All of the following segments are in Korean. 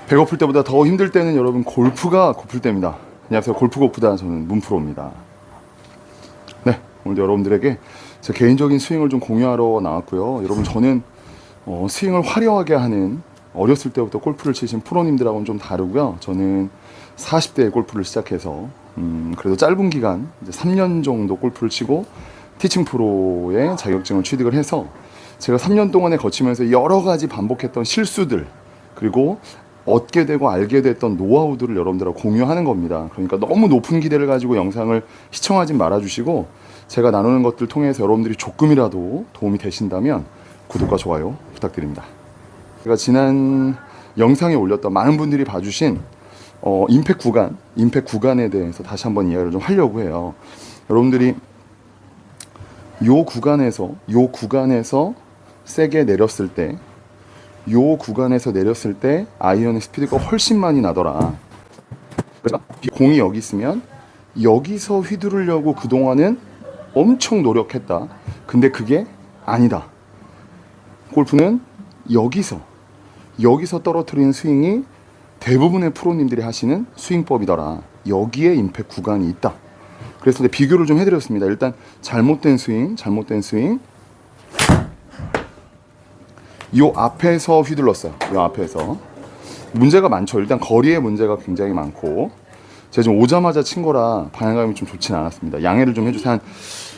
배고플 때보다 더 힘들 때는 여러분 골프가 고플 때입니다. 안녕하세요. 골프 고프다. 저는 문프로입니다. 네, 오늘도 여러분들에게 제 개인적인 스윙을 좀 공유하러 나왔고요. 여러분 저는 스윙을 화려하게 하는 어렸을 때부터 골프를 치신 프로님들하고는 좀 다르고요. 저는 40대에 골프를 시작해서 그래도 짧은 기간 이제 3년 정도 골프를 치고 티칭 프로의 자격증을 취득을 해서 제가 3년 동안에 거치면서 여러 가지 반복했던 실수들 그리고 얻게 되고 알게 됐던 노하우들을 여러분들하고 공유하는 겁니다. 그러니까 너무 높은 기대를 가지고 영상을 시청하지 말아주시고 제가 나누는 것들 통해서 여러분들이 조금이라도 도움이 되신다면 구독과 좋아요 부탁드립니다. 제가 지난 영상에 올렸던 많은 분들이 봐주신 임팩 구간에 대해서 다시 한번 이야기를 좀 하려고 해요. 여러분들이 요 구간에서 세게 내렸을 때 아이언의 스피드가 훨씬 많이 나더라. 그러니까 공이 여기 있으면 여기서 휘두르려고 그동안은 엄청 노력했다. 근데 그게 아니다. 골프는 여기서 떨어뜨리는 스윙이 대부분의 프로님들이 하시는 스윙법이더라. 여기에 임팩 구간이 있다. 그래서 비교를 좀 해드렸습니다. 일단 잘못된 스윙. 요 앞에서 휘둘렀어요. 요 앞에서. 문제가 많죠. 일단 거리에 문제가 굉장히 많고 제가 지금 오자마자 친 거라 방향감이 좀 좋진 않았습니다. 양해를 좀 해주세요. 한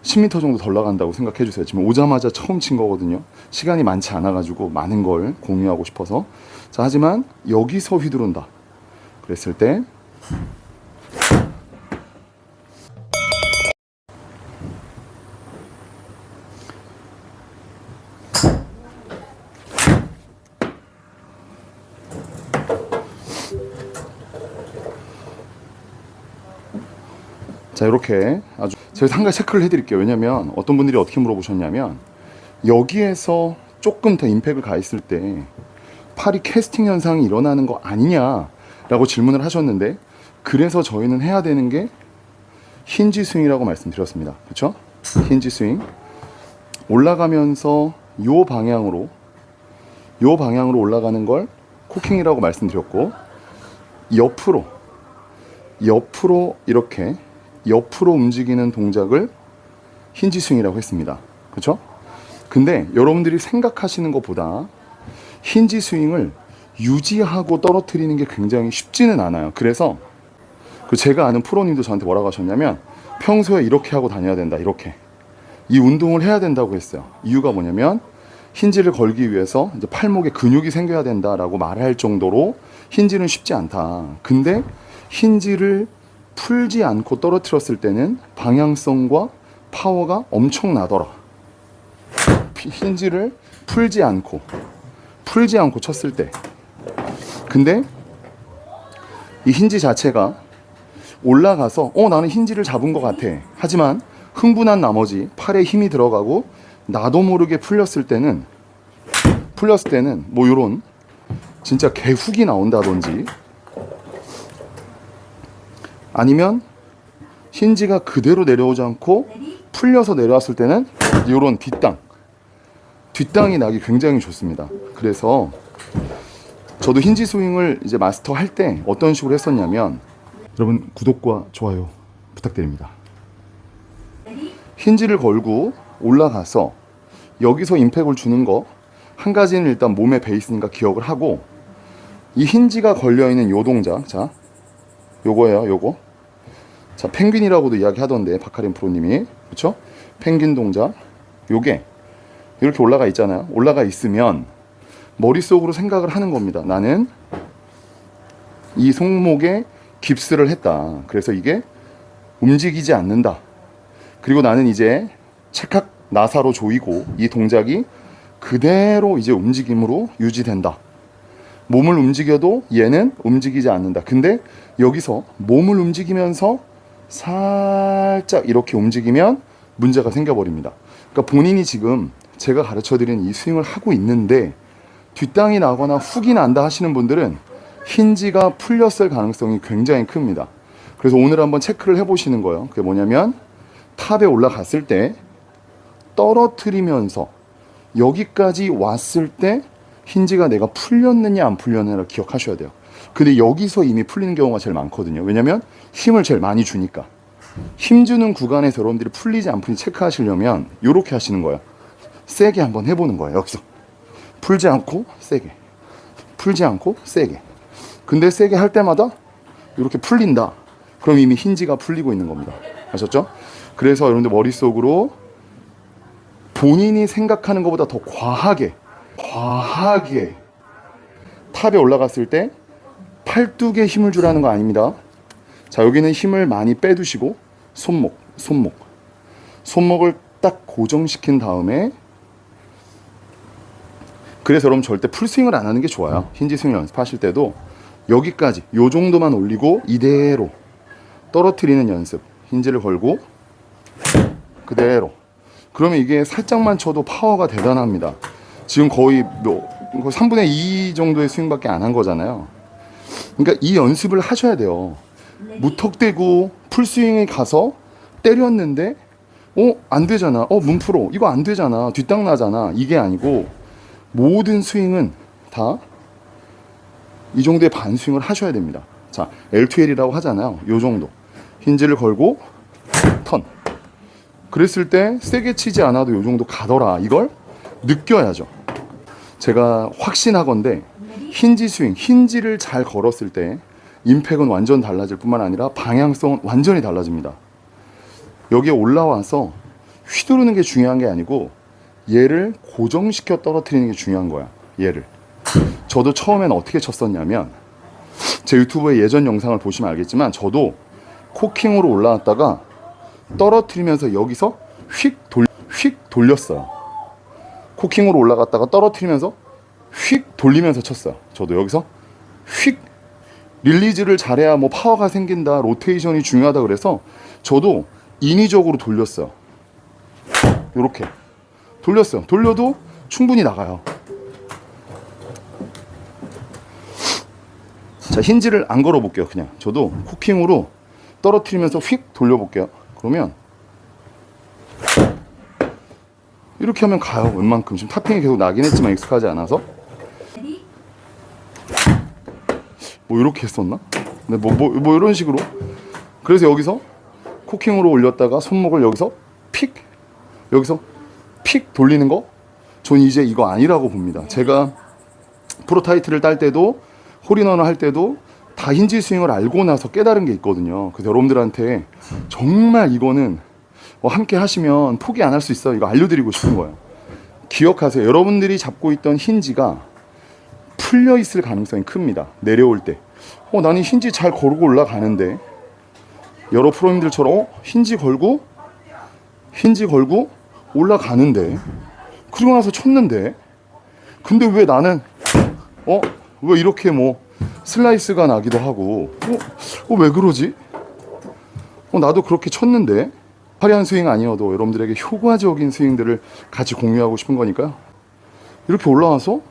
10m 정도 덜 나간다고 생각해 주세요. 지금 오자마자 처음 친 거거든요. 시간이 많지 않아가지고 많은 걸 공유하고 싶어서. 자, 하지만 여기서 휘두른다. 그랬을 때 자, 이렇게 아주 제가 한 가지 체크를 해드릴게요. 왜냐면 어떤 분들이 어떻게 물어보셨냐면 여기에서 조금 더 임팩을 가했을 때 팔이 캐스팅 현상이 일어나는 거 아니냐라고 질문을 하셨는데 그래서 저희는 해야 되는 게 힌지 스윙이라고 말씀드렸습니다. 그렇죠? 힌지 스윙 올라가면서 요 방향으로 올라가는 걸 코킹이라고 말씀드렸고 옆으로 이렇게 옆으로 움직이는 동작을 힌지 스윙이라고 했습니다. 그렇죠? 근데 여러분들이 생각하시는 것보다 힌지 스윙을 유지하고 떨어뜨리는 게 굉장히 쉽지는 않아요. 그래서 제가 아는 프로님도 저한테 뭐라고 하셨냐면 평소에 이렇게 하고 다녀야 된다. 이렇게 이 운동을 해야 된다고 했어요. 이유가 뭐냐면 힌지를 걸기 위해서 이제 팔목에 근육이 생겨야 된다라고 말할 정도로 힌지는 쉽지 않다. 근데 힌지를 풀지 않고 떨어뜨렸을 때는 방향성과 파워가 엄청나더라. 힌지를 풀지 않고 쳤을 때. 근데 이 힌지 자체가 올라가서 나는 힌지를 잡은 것 같아. 하지만 흥분한 나머지 팔에 힘이 들어가고 나도 모르게 풀렸을 때는 뭐 요런 진짜 개훅이 나온다든지 아니면 힌지가 그대로 내려오지 않고 풀려서 내려왔을 때는 이런 뒷땅이 나기 굉장히 좋습니다. 그래서 저도 힌지 스윙을 이제 마스터할 때 어떤 식으로 했었냐면 여러분 구독과 좋아요 부탁드립니다. 힌지를 걸고 올라가서 여기서 임팩을 주는 거 한 가지는 일단 몸의 베이스니까 기억을 하고 이 힌지가 걸려있는 요 동작 자 요거예요. 요거 자 펭귄이라고도 이야기하던데 박하림 프로님이 그렇죠? 펭귄 동작 요게 이렇게 올라가 있잖아요. 올라가 있으면 머릿속으로 생각을 하는 겁니다. 나는 이 손목에 깁스를 했다. 그래서 이게 움직이지 않는다. 그리고 나는 이제 찰칵 나사로 조이고 이 동작이 그대로 이제 움직임으로 유지된다. 몸을 움직여도 얘는 움직이지 않는다. 근데 여기서 몸을 움직이면서 살짝 이렇게 움직이면 문제가 생겨버립니다. 그러니까 본인이 지금 제가 가르쳐드린 이 스윙을 하고 있는데 뒷땅이 나거나 훅이 난다 하시는 분들은 힌지가 풀렸을 가능성이 굉장히 큽니다. 그래서 오늘 한번 체크를 해보시는 거예요. 그게 뭐냐면 탑에 올라갔을 때 떨어뜨리면서 여기까지 왔을 때 힌지가 내가 풀렸느냐 안 풀렸느냐를 기억하셔야 돼요. 근데 여기서 이미 풀리는 경우가 제일 많거든요. 왜냐면 힘을 제일 많이 주니까. 힘 주는 구간에서 여러분들이 풀리지 안 풀리지 체크하시려면 이렇게 하시는 거예요. 세게 한번 해보는 거예요. 여기서 풀지 않고 세게, 풀지 않고 세게. 근데 세게 할 때마다 이렇게 풀린다. 그럼 이미 힌지가 풀리고 있는 겁니다. 아셨죠? 그래서 여러분들 머릿속으로 본인이 생각하는 것보다 더 과하게 탑에 올라갔을 때 팔뚝에 힘을 주라는 거 아닙니다. 자, 여기는 힘을 많이 빼두시고 손목을 딱 고정시킨 다음에, 그래서 여러분 절대 풀스윙을 안 하는 게 좋아요. 힌지 스윙 연습하실 때도 여기까지 요 정도만 올리고 이대로 떨어뜨리는 연습. 힌지를 걸고 그대로. 그러면 이게 살짝만 쳐도 파워가 대단합니다. 지금 거의 3분의 2 정도의 스윙밖에 안 한 거잖아요. 그러니까 이 연습을 하셔야 돼요. 무턱대고 풀스윙에 가서 때렸는데 안 되잖아. 문프로 이거 안 되잖아. 뒷땅 나잖아. 이게 아니고 모든 스윙은 다 이 정도의 반스윙을 하셔야 됩니다. 자, L2L이라고 하잖아요. 요 정도. 힌지를 걸고 턴. 그랬을 때 세게 치지 않아도 요 정도 가더라. 이걸 느껴야죠. 제가 확신하건대 힌지 스윙, 힌지를 잘 걸었을 때 임팩은 완전 달라질 뿐만 아니라 방향성은 완전히 달라집니다. 여기에 올라와서 휘두르는 게 중요한 게 아니고 얘를 고정시켜 떨어뜨리는 게 중요한 거야. 얘를. 저도 처음엔 어떻게 쳤었냐면, 제 유튜브의 예전 영상을 보시면 알겠지만 저도 코킹으로 올라왔다가 떨어뜨리면서 여기서 휙 돌렸어요. 코킹으로 올라갔다가 떨어뜨리면서 휙 돌리면서 쳤어요. 저도 여기서 휙, 릴리즈를 잘해야 뭐 파워가 생긴다, 로테이션이 중요하다 그래서 저도 인위적으로 돌렸어요. 이렇게 돌렸어요. 돌려도 충분히 나가요. 자, 힌지를 안 걸어 볼게요. 그냥 저도 코킹으로 떨어뜨리면서 휙 돌려 볼게요. 그러면 이렇게 하면 가요. 웬만큼. 지금 탑핑이 계속 나긴 했지만 익숙하지 않아서. 뭐 이렇게 했었나? 근데 뭐 이런 식으로. 그래서 여기서 코킹으로 올렸다가 손목을 여기서 픽 돌리는 거, 전 이제 이거 아니라고 봅니다. 제가 프로 타이틀을 딸 때도 홀인원을 할 때도 다 힌지 스윙을 알고 나서 깨달은 게 있거든요. 그래서 여러분들한테 정말 이거는 함께 하시면 포기 안 할 수 있어요. 이거 알려드리고 싶은 거예요. 기억하세요. 여러분들이 잡고 있던 힌지가 풀려 있을 가능성이 큽니다. 내려올 때 나는 힌지 잘 걸고 올라가는데, 여러 프로님들처럼 힌지 걸고 올라가는데, 그리고 나서 쳤는데, 근데 왜 나는 왜 이렇게 뭐 슬라이스가 나기도 하고, 왜 그러지? 나도 그렇게 쳤는데. 화려한 스윙 아니어도 여러분들에게 효과적인 스윙들을 같이 공유하고 싶은 거니까요. 이렇게 올라와서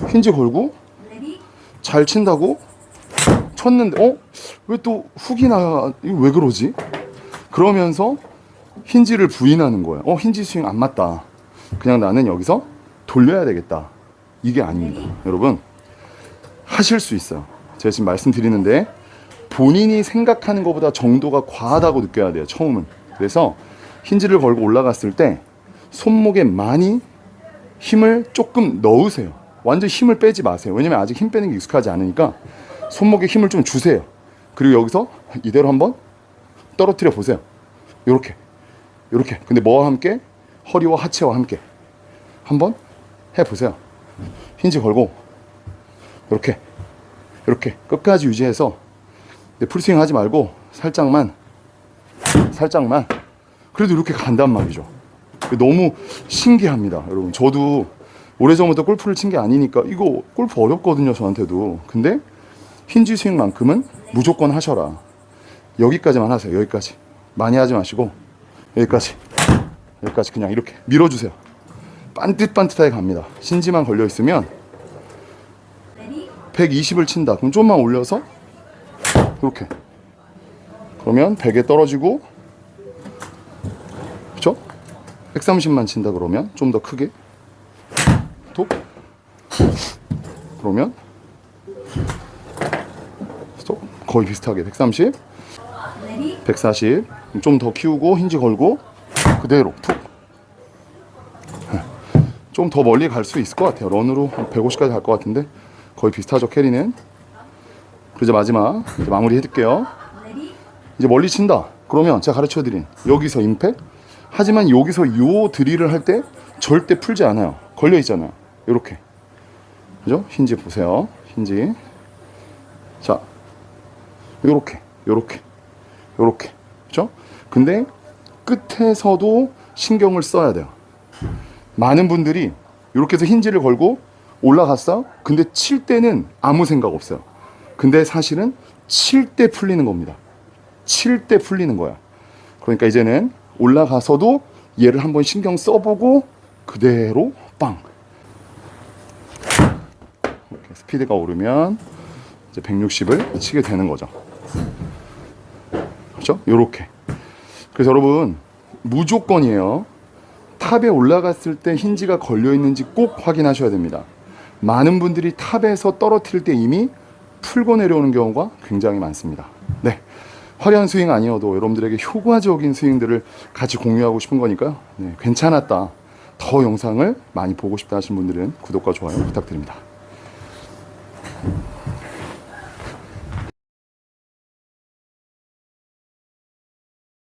힌지 걸고 잘 친다고 쳤는데 왜 또 훅이 나? 이거 왜 그러지? 그러면서 힌지를 부인하는 거예요. 힌지 스윙 안 맞다. 그냥 나는 여기서 돌려야 되겠다. 이게 아닙니다. 여러분, 하실 수 있어요. 제가 지금 말씀드리는데 본인이 생각하는 것보다 정도가 과하다고 느껴야 돼요. 처음은. 그래서 힌지를 걸고 올라갔을 때 손목에 많이 힘을 조금 넣으세요. 완전 힘을 빼지 마세요. 왜냐면 아직 힘 빼는 게 익숙하지 않으니까 손목에 힘을 좀 주세요. 그리고 여기서 이대로 한번 떨어뜨려 보세요. 요렇게. 근데 뭐와 함께? 허리와 하체와 함께 한번 해보세요. 힌지 걸고 이렇게 끝까지 유지해서, 풀스윙 하지 말고 살짝만 그래도 이렇게 간단 말이죠. 너무 신기합니다. 여러분, 저도 오래전부터 골프를 친 게 아니니까 이거 골프 어렵거든요, 저한테도. 근데 힌지 스윙만큼은 무조건 하셔라. 여기까지만 하세요. 여기까지 많이 하지 마시고 여기까지 그냥 이렇게 밀어주세요. 반듯반듯하게 갑니다. 힌지만 걸려 있으면 120을 친다. 그럼 좀만 올려서 이렇게, 그러면 100에 떨어지고, 그쵸? 130만 친다 그러면 좀 더 크게 톡, 그러면 거의 비슷하게 130, 140. 좀 더 키우고 힌지 걸고 그대로 툭. 좀 더 멀리 갈 수 있을 것 같아요. 런으로 150까지 갈 것 같은데 거의 비슷하죠, 캐리는. 그러자 마지막 이제 마무리 해둘게요. 이제 멀리 친다. 그러면 제가 가르쳐드린 여기서 임팩. 하지만 여기서 요 드릴을 할 때 절대 풀지 않아요. 걸려 있잖아요. 요렇게. 그죠? 힌지 보세요. 힌지. 자, 요렇게, 요렇게, 요렇게. 그죠? 근데 끝에서도 신경을 써야 돼요. 많은 분들이 이렇게 해서 힌지를 걸고 올라갔어. 근데 칠 때는 아무 생각 없어요. 근데 사실은 칠 때 풀리는 겁니다. 칠 때 풀리는 거야. 그러니까 이제는 올라가서도 얘를 한번 신경 써보고 그대로 빵. 이렇게 스피드가 오르면 이제 160을 치게 되는 거죠. 그렇죠? 요렇게. 그래서 여러분 무조건이에요. 탑에 올라갔을 때 힌지가 걸려 있는지 꼭 확인하셔야 됩니다. 많은 분들이 탑에서 떨어뜨릴 때 이미 풀고 내려오는 경우가 굉장히 많습니다. 네, 화려한 스윙 아니어도 여러분들에게 효과적인 스윙들을 같이 공유하고 싶은 거니까요. 네, 괜찮았다, 더 영상을 많이 보고 싶다 하시는 분들은 구독과 좋아요 부탁드립니다.